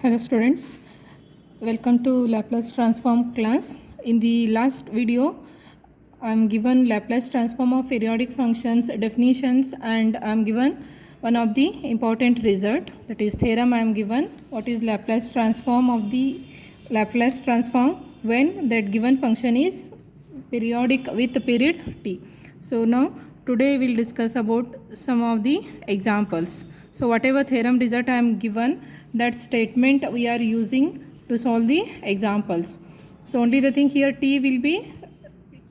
Hello students, welcome to Laplace transform class. In the last video, I am given Laplace transform of periodic functions definitions, and I am given one of the important result, that is theorem. I am given what is Laplace transform of the Laplace transform when that given function is periodic with period t. So now today we will discuss about some of the examples. So whatever theorem result I am given, that statement we are using to solve the examples. So only the thing here t will be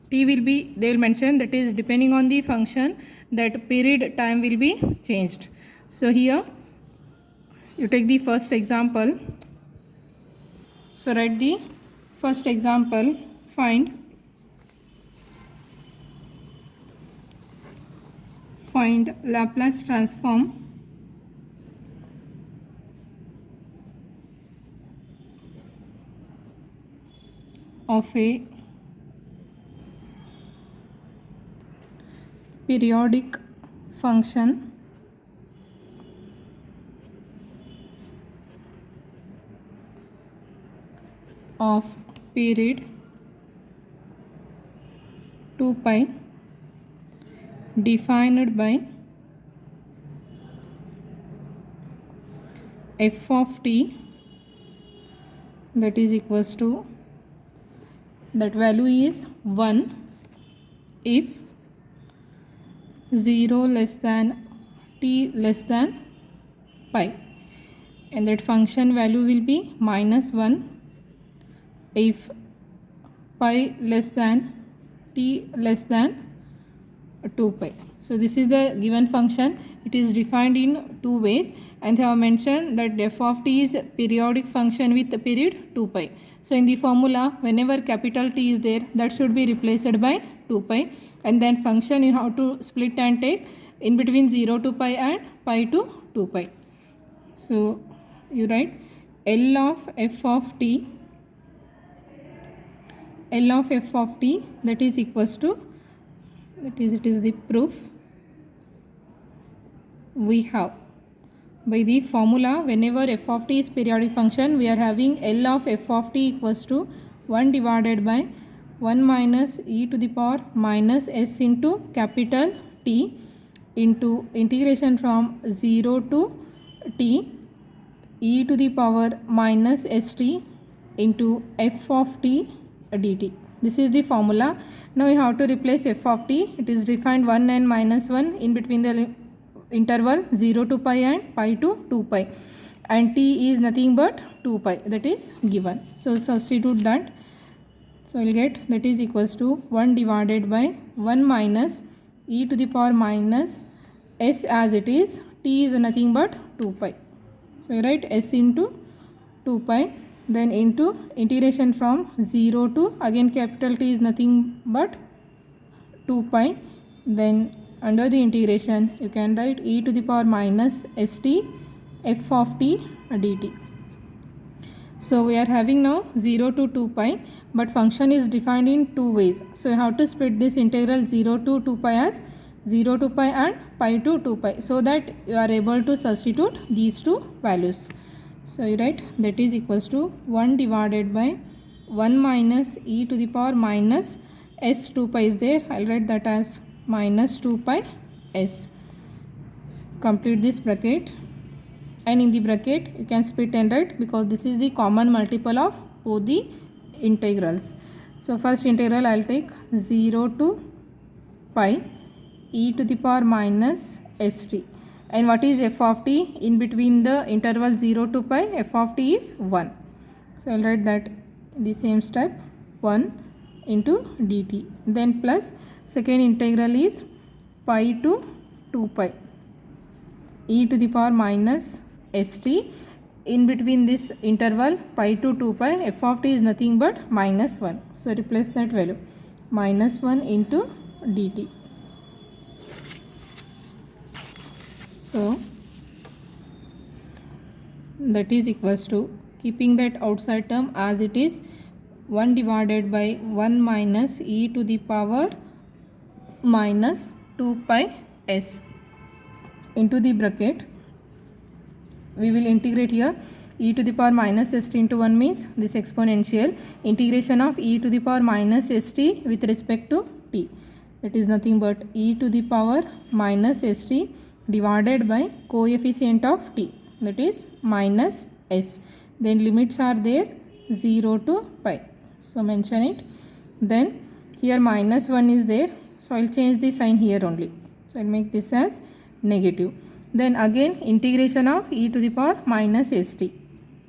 they will mention, that is depending on the function, that period time will be changed. So here you take the first example. So write the first example. Find Laplace transform of a periodic function of period 2 pi defined by f of t, that is equals to, that value is 1 if 0 less than t less than pi, and that function value will be minus 1 if pi less than t less than 2 pi. So this is the given function. It is defined in two ways, and they have mentioned that f of t is periodic function with the period 2 pi. So in the formula, whenever capital T is there, that should be replaced by 2 pi, and then function you have to split and take in between 0 to pi and pi to 2 pi. So you write L of f of t, that is equals to, that is, it is the proof we have. By the formula, whenever f of t is periodic function, we are having L of f of t equals to 1 divided by 1 minus e to the power minus s into capital T into integration from 0 to t e to the power minus st into f of t dt. This is the formula. Now you have to replace f of t. It is defined 1 and minus 1 in between the interval 0 to pi and pi to 2 pi, and t is nothing but 2 pi, that is given. So substitute that. So we'll get, that is equals to 1 divided by 1 minus e to the power minus s as it is. T is nothing but 2 pi. So you write s into 2 pi, then into integration from 0 to, again capital T is nothing but 2 pi, then under the integration you can write e to the power minus st f of t dt. So we are having now 0 to 2 pi, but function is defined in two ways. So you have to split this integral 0 to 2 pi as 0 to pi and pi to 2 pi, so that you are able to substitute these two values. So you write, that is equals to 1 divided by 1 minus e to the power minus s 2 pi is there. I'll write that as minus 2 pi s. Complete this bracket, and in the bracket you can split and write, because this is the common multiple of both the integrals. So first integral I'll take 0 to pi e to the power minus st, and what is f of t? In between the interval 0 to pi, f of t is 1. So I'll write that in the same step, 1 into dt, then plus second integral is pi to 2 pi e to the power minus st. In between this interval pi to 2 pi, f of t is nothing but minus 1. So replace that value, minus 1 into dt. So that is equals to, keeping that outside term as it is, 1 divided by 1 minus e to the power minus 2 pi s into the bracket we will integrate here. e to the power minus st into 1 means this exponential integration of e to the power minus st with respect to t. That is nothing but e to the power minus st divided by coefficient of t, that is minus s. Then limits are there 0 to pi. So mention it. Then here minus 1 is there. So I will change the sign here only. So I will make this as negative. Then again integration of e to the power minus st.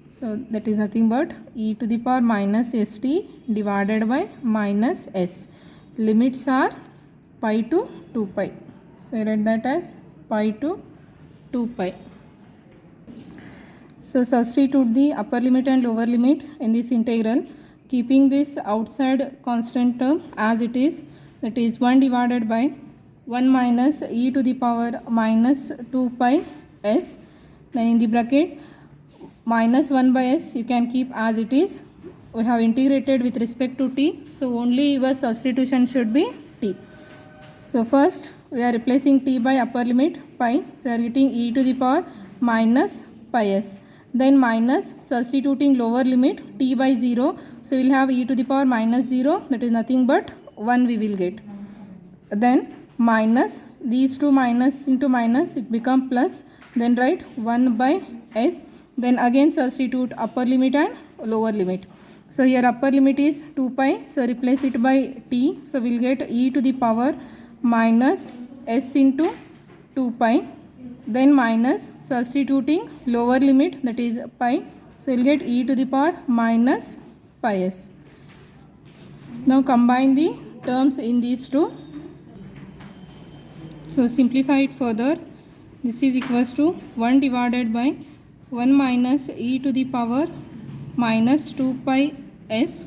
So that is nothing but e to the power minus st divided by minus s. Limits are pi to 2 pi. So I write that as pi to 2 pi. So substitute the upper limit and lower limit in this integral, keeping this outside constant term as it is, that is 1 divided by 1 minus e to the power minus 2 pi s. Then in the bracket minus 1 by s you can keep as it is. We have integrated with respect to t, so only your substitution should be t. So first we are replacing t by upper limit pi, so we are getting e to the power minus pi s. Then minus substituting lower limit t by 0, so we will have e to the power minus 0, that is nothing but 1 we will get. Then minus these two minus into minus, it become plus, then write 1 by s. Then again substitute upper limit and lower limit. So here upper limit is 2 pi, so replace it by t, so we will get e to the power minus s into 2 pi. Then minus substituting lower limit, that is pi, so we will get e to the power minus pi s. Now combine the terms in these two. So simplify it further. This is equals to 1 divided by 1 minus e to the power minus 2 pi s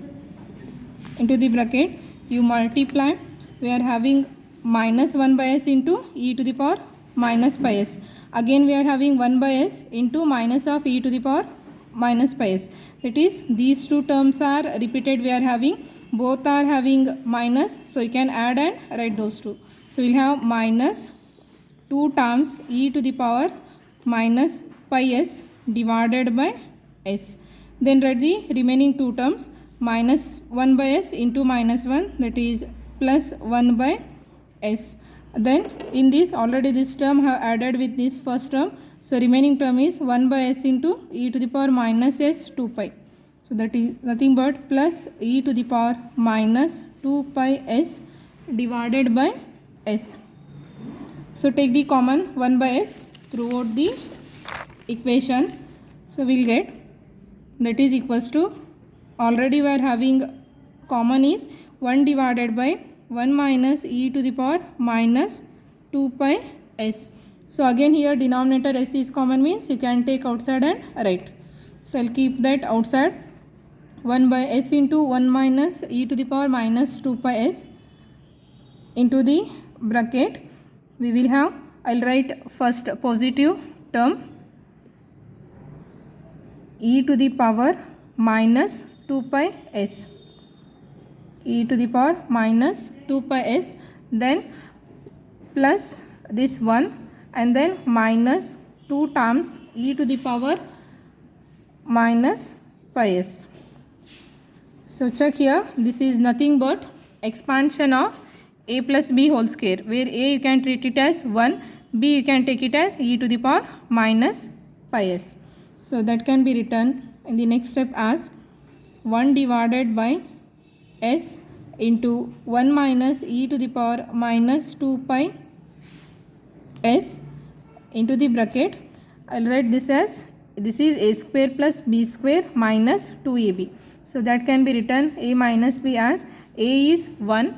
into the bracket. You multiply, we are having minus 1 by s into e to the power minus pi s. Again we are having 1 by s into minus of e to the power minus pi s. That is these two terms are repeated, we are having, both are having minus, so you can add and write those two. So we will have minus 2 times e to the power minus pi s divided by s. Then write the remaining two terms, minus 1 by s into minus 1, that is plus 1 by s. Then in this already this term have added with this first term, so remaining term is 1 by s into e to the power minus s 2 pi. So that is nothing but plus e to the power minus 2 pi s divided by s. So take the common 1 by s throughout the equation. So we will get, that is equals to, already we are having common is 1 divided by 1 minus e to the power minus 2 pi s. So again here denominator s is common, means you can take outside and write. So I will keep that outside. 1 by s into 1 minus e to the power minus 2 pi s into the bracket. We will have, I will write first positive term e to the power minus 2 pi s, e to the power minus 2 pi s, then plus this 1, and then minus 2 times e to the power minus pi s. So check here, this is nothing but expansion of a plus b whole square, where a you can treat it as 1, b you can take it as e to the power minus pi s. So that can be written in the next step as 1 divided by s into 1 minus e to the power minus 2 pi s into the bracket. I will write this as, this is a square plus b square minus 2ab. So that can be written a minus b as a is 1,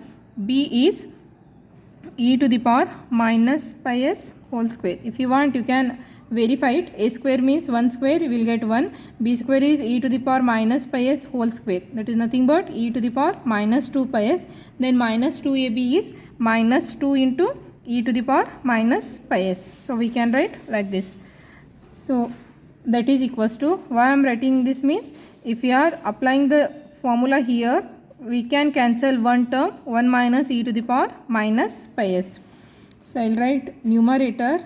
b is e to the power minus pi s whole square. If you want you can verify it. A square means 1 square, you will get 1. B square is e to the power minus pi s whole square, that is nothing but e to the power minus 2 pi s. Then minus 2ab is minus 2 into e to the power minus pi s. So we can write like this. So that is equals to, why I am writing this means, if we are applying the formula here, we can cancel one term, 1 minus e to the power minus pi s. So I will write numerator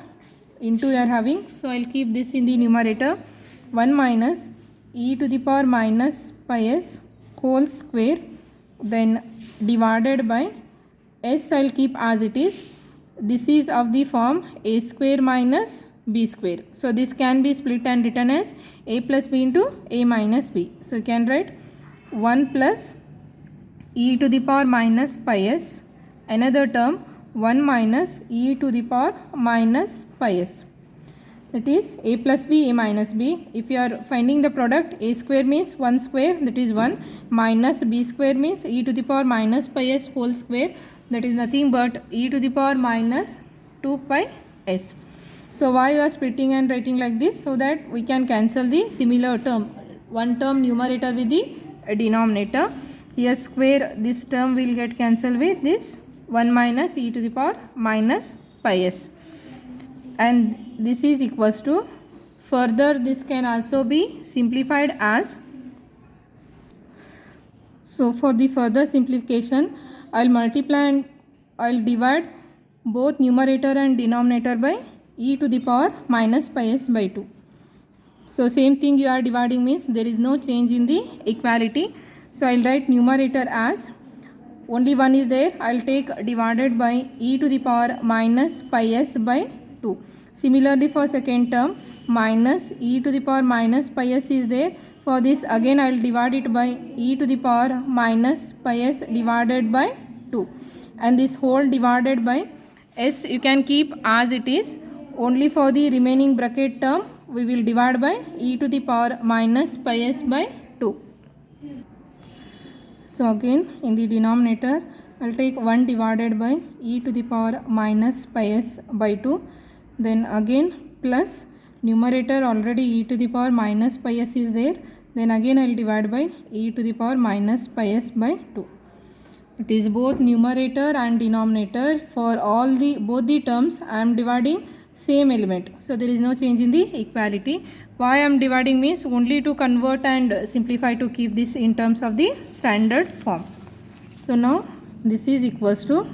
into you are having, so I will keep this in the numerator, 1 minus e to the power minus pi s whole square, then divided by s I'll keep as it is. This is of the form a square minus b square. So this can be split and written as a plus b into a minus b. So you can write 1 plus e to the power minus pi s, another term 1 minus e to the power minus pi s. That is a plus b, a minus b. If you are finding the product, a square means 1 square, that is 1, minus b square means e to the power minus pi s whole square, that is nothing but e to the power minus 2 pi s. So why you are splitting and writing like this? So that we can cancel the similar term, one term numerator with the denominator. Here square, this term will get cancelled with this 1 minus e to the power minus pi s. And this is equals to, further this can also be simplified as, so for the further simplification I'll multiply and I'll divide both numerator and denominator by e to the power minus pi s by 2. So same thing you are dividing means there is no change in the equality. So I'll write numerator as, only one is there, I'll take divided by e to the power minus pi s by 2. Similarly for second term, minus e to the power minus pi s is there. For this again I will divide it by e to the power minus pi s divided by 2. And this whole divided by s you can keep as it is. Only for the remaining bracket term we will divide by e to the power minus pi s by 2. So again in the denominator I will take 1 divided by e to the power minus pi s by 2. Then again plus numerator already e to the power minus pi s is there. Then again I will divide by e to the power minus pi s by 2. It is both numerator and denominator. For all the both the terms I am dividing same element. So there is no change in the equality. Why I am dividing means only to convert and simplify to keep this in terms of the standard form. So now this is equals to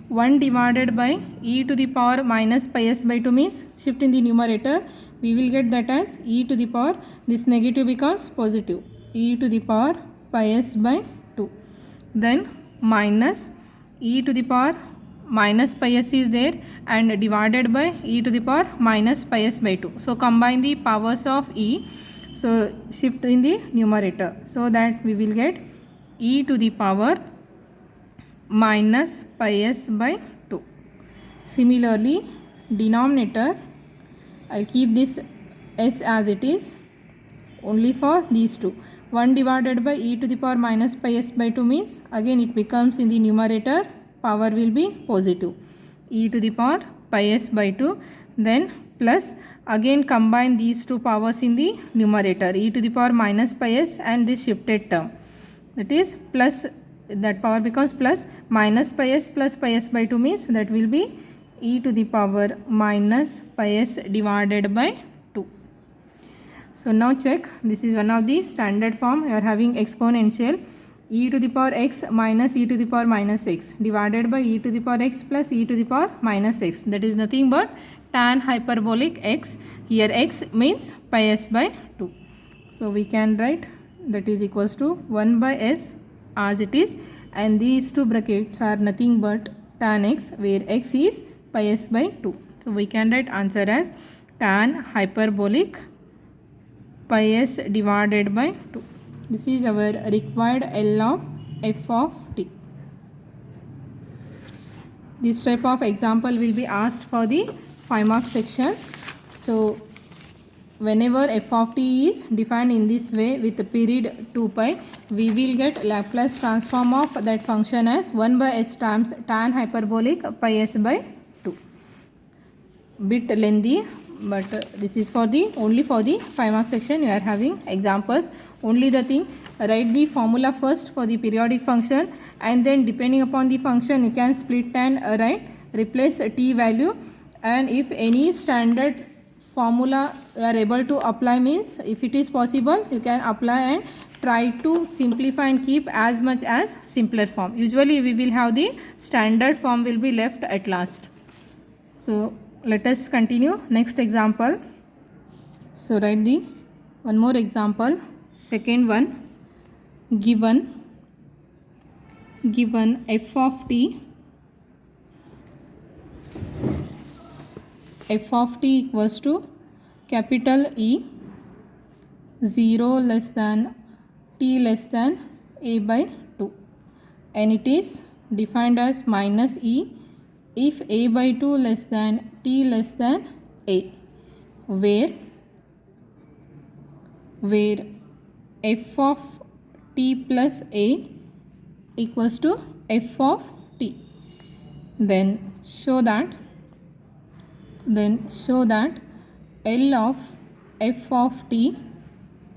1 divided by e to the power minus pi s by 2 means shift in the numerator. We will get that as e to the power, this negative becomes positive, e to the power pi s by 2. Then minus e to the power minus pi s is there and divided by e to the power minus pi s by 2. So combine the powers of e. So shift in the numerator. So that we will get e to the power minus pi s by 2. Similarly denominator I'll keep this s as it is only for these two. 1 divided by e to the power minus pi s by 2 means again it becomes in the numerator power will be positive, e to the power pi s by 2. Then plus again combine these two powers in the numerator, e to the power minus pi s and this shifted term, that is plus, that power becomes plus, minus pi s plus pi s by 2 means that will be e to the power minus pi s divided by 2. So now check, this is one of the standard form. You are having exponential e to the power x minus e to the power minus x divided by e to the power x plus e to the power minus x, that is nothing but tan hyperbolic x. Here x means pi s by 2. So we can write that is equals to 1 by s as it is, and these two brackets are nothing but tan x where x is pi s by 2. So we can write answer as tan hyperbolic pi s divided by 2. This is our required L of f of t. This type of example will be asked for the 5 mark section. So whenever f of t is defined in this way with the period 2 pi, we will get Laplace transform of that function as 1 by s times tan hyperbolic pi s by 2. Bit lengthy, but this is for the only for the 5 mark section. You are having examples. Only the thing, write the formula first for the periodic function, and then depending upon the function you can split and write, replace t value, and if any standard formula you are able to apply means if it is possible you can apply and try to simplify and keep as much as simpler form. Usually we will have the standard form will be left at last. So let us continue next example. So write the One more example, second one, given f of t equals to capital E 0 less than t less than a by 2, and it is defined as minus E if a by 2 less than t less than a, where f of t plus a equals to f of t. Then show that L of f of t,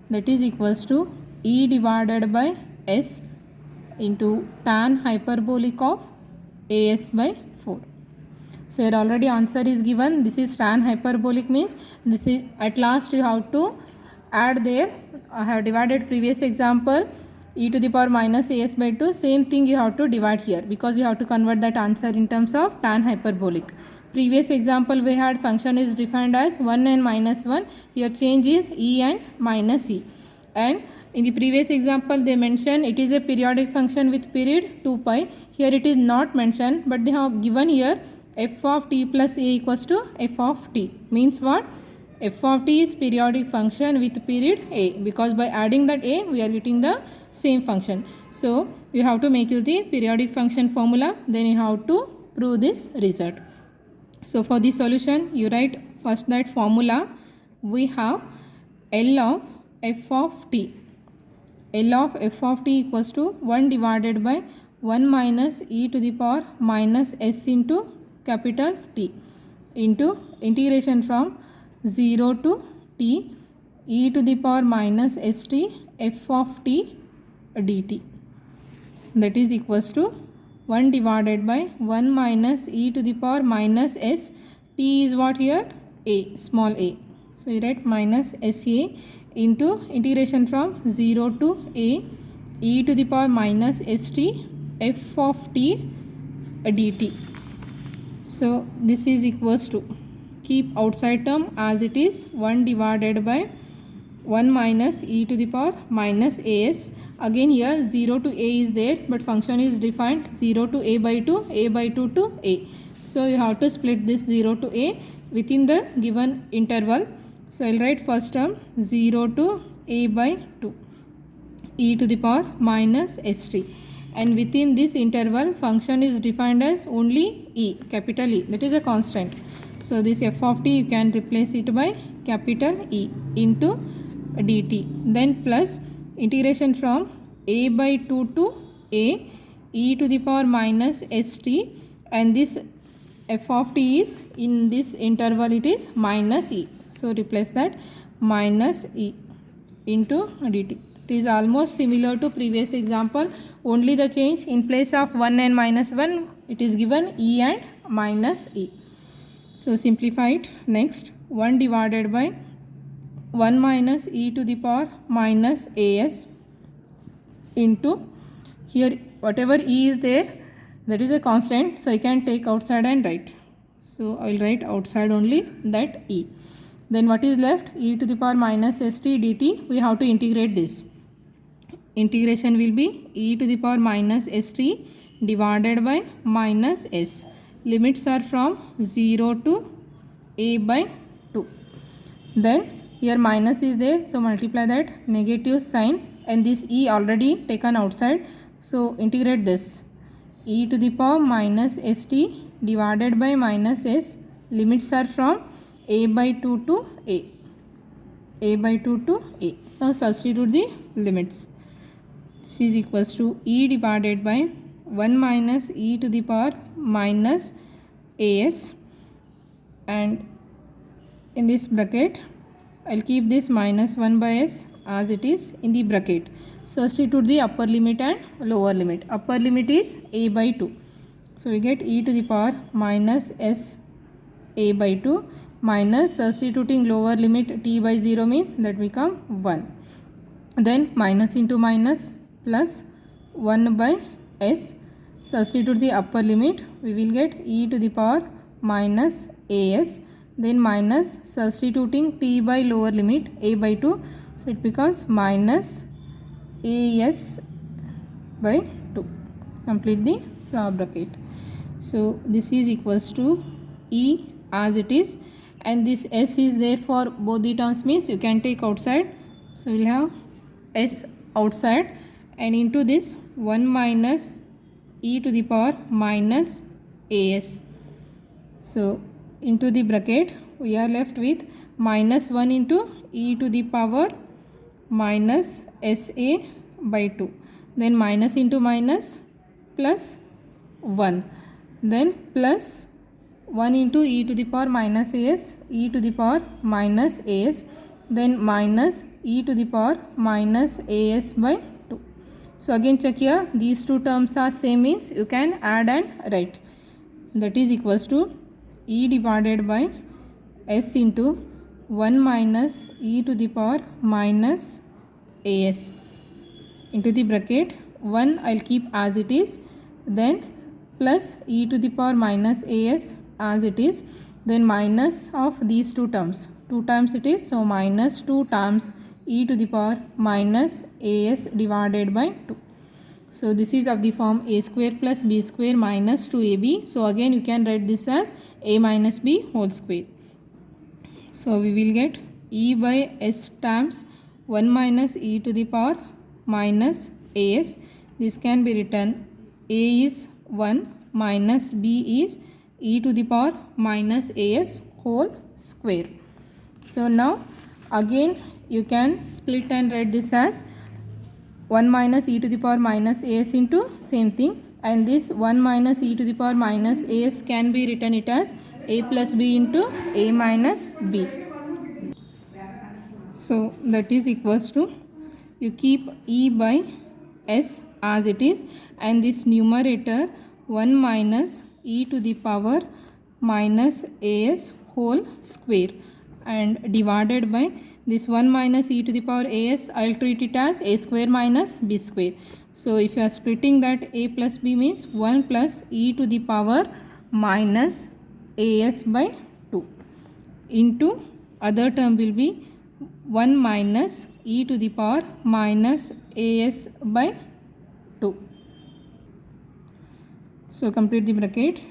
that is equals to E divided by S into tan hyperbolic of as by 4. So here already answer is given. This is tan hyperbolic, means this is at last you have to add there. I have divided previous example e to the power minus as by 2. Same thing you have to divide here, because you have to convert that answer in terms of tan hyperbolic. Previous example we had function is defined as 1 and minus 1. Here change is e and minus e. And in the previous example they mentioned it is a periodic function with period 2 pi. Here it is not mentioned, but they have given here f of t plus a equals to f of t. Means what? F of t is periodic function with period a, because by adding that a we are getting the same function. So you have to make use the periodic function formula, then you have to prove this result. So for the solution you write first that formula. We have L of f of t. L of f of t equals to 1 divided by 1 minus e to the power minus s into capital T into integration from 0 to t e to the power minus st f of t dt, that is equals to 1 divided by 1 minus e to the power minus s. T is what here? A, small a. So you write minus sa into integration from 0 to a e to the power minus st f of t dt. So this is equals to, keep outside term as it is, 1 divided by 1 minus e to the power minus as. Again here 0 to a is there, but function is defined 0 to a by 2, a by 2 to a. So you have to split this 0 to a within the given interval. So I will write first term 0 to a by 2 e to the power minus st, and within this interval function is defined as only e, capital E, that is a constant. So this f of t you can replace it by capital E into dt, then plus integration from a by 2 to a e to the power minus st, and this f of t is in this interval it is minus e. So replace that minus e into dt. It is almost similar to previous example, only the change in place of 1 and minus 1 it is given e and minus e. So simplify it. Next, 1 divided by 1 minus e to the power minus as into, here whatever e is there that is a constant, so I can take outside and write. So I will write outside only that e. Then what is left? E to the power minus st dt. We have to integrate this. Integration will be e to the power minus st divided by minus s. Limits are from 0 to a by 2. Then here minus is there, so multiply that negative sign, and this e already taken outside. So integrate this. E to the power minus st divided by minus s. Limits are from a by 2 to a. A by 2 to a. Now substitute the limits. This is equals to e divided by 1 minus e to the power minus as, and in this bracket I will keep this minus 1 by s as it is in the bracket. Substitute the upper limit and lower limit. Upper limit is a by 2. So we get e to the power minus s a by 2 minus, substituting lower limit t by 0 means that become 1. Then minus into minus plus 1 by s. Substitute the upper limit, we will get e to the power minus as, then minus, substituting t by lower limit a by 2, So it becomes minus AS by 2. Complete the flower bracket. So this is equals to E as it is, and this S is there for both the terms, means you can take outside. So we'll have S outside, and into this 1 minus e to the power minus AS. So into the bracket we are left with minus 1 into e to the power minus SA by 2. Then minus into minus plus 1. Then plus 1 into e to the power minus AS, e to the power minus AS. Then minus e to the power minus AS by 2. So again check here, these two terms are same, means you can add and write. That is equals to e divided by s into 1 minus e to the power minus AS. Into the bracket 1 I will keep as it is, then plus e to the power minus AS as it is, then minus of these two terms. 2 times it is, so minus 2 times e to the power minus AS divided by 2. So this is of the form a square plus b square minus 2ab. So again you can write this as a minus b whole square. So we will get e by s times 1 minus e to the power minus as. This can be written a is 1 minus b is e to the power minus as whole square. So now again you can split and write this as 1 minus e to the power minus as into same thing, and this 1 minus e to the power minus as can be written it as a plus b into a minus b. So that is equals to, you keep e by s as it is, and this numerator 1 minus e to the power minus as whole square, and divided by this 1 minus e to the power as, I will treat it as a square minus b square. So if you are splitting that, a plus b means 1 plus e to the power minus as by 2 into other term will be 1 minus e to the power minus as by 2. So complete the bracket.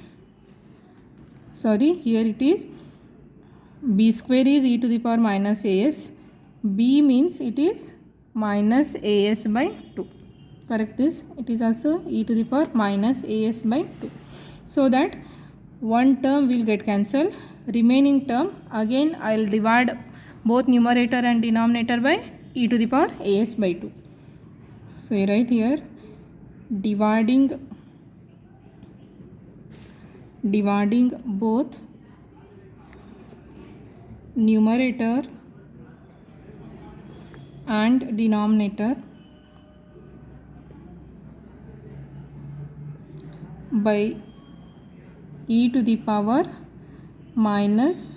Sorry, here it is b square is e to the power minus as, b means it is minus as by 2. Correct this, it is also e to the power minus as by 2. So that one term will get cancelled, remaining term again I will divide both numerator and denominator by e to the power as by 2. So I write here dividing both numerator and denominator by e to the power minus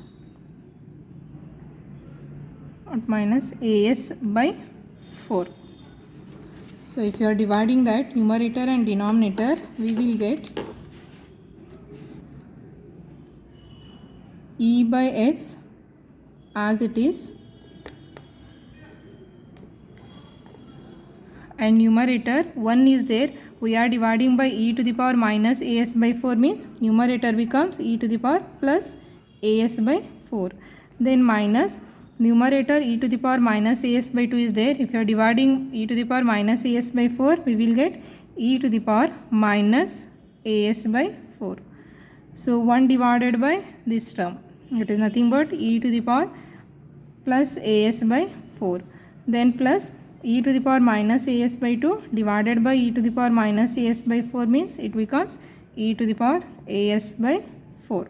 as by 4. So if you are dividing that numerator and denominator, we will get e by s as it is, and numerator 1 is there, we are dividing by e to the power minus as by 4, means numerator becomes e to the power plus as by 4. Then minus numerator e to the power minus as by 2 is there, if you are dividing e to the power minus as by 4, we will get e to the power minus as by 4. So 1 divided by this term, it is nothing but e to the power plus as by 4, then plus e to the power minus as by 2 divided by e to the power minus as by 4, means it becomes e to the power as by 4.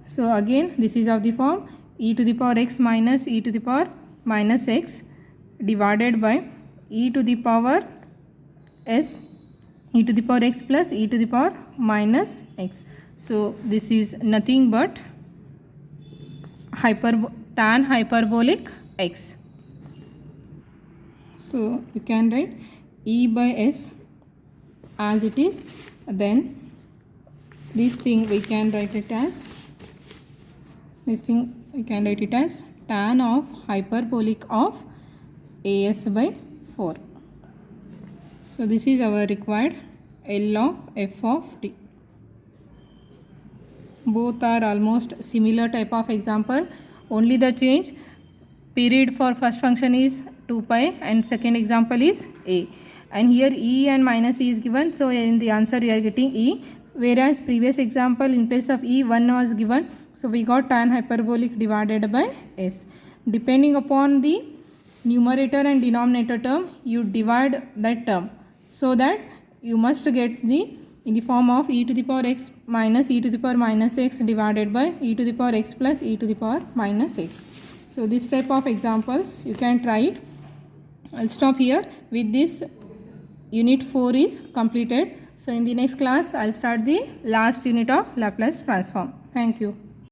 So again this is of the form e to the power x minus e to the power minus x divided by e to the power s, e to the power x plus e to the power minus x. So this is nothing but tan hyperbolic x. So you can write e by s as it is, then this thing we can write it as tan of hyperbolic of as by 4. So this is our required L of f of t. Both are almost similar type of example, only the change period for first function is 2 pi and second example is a, and here e and minus e is given, so in the answer we are getting e, whereas previous example in place of e 1 was given, so we got tan hyperbolic divided by s. Depending upon the numerator and denominator term, you divide that term, so that you must get the in the form of e to the power x minus e to the power minus x divided by e to the power x plus e to the power minus x. So this type of examples you can try it. I'll stop here. With this, unit 4 is completed. So in the next class I'll start the last unit of Laplace transform. Thank you.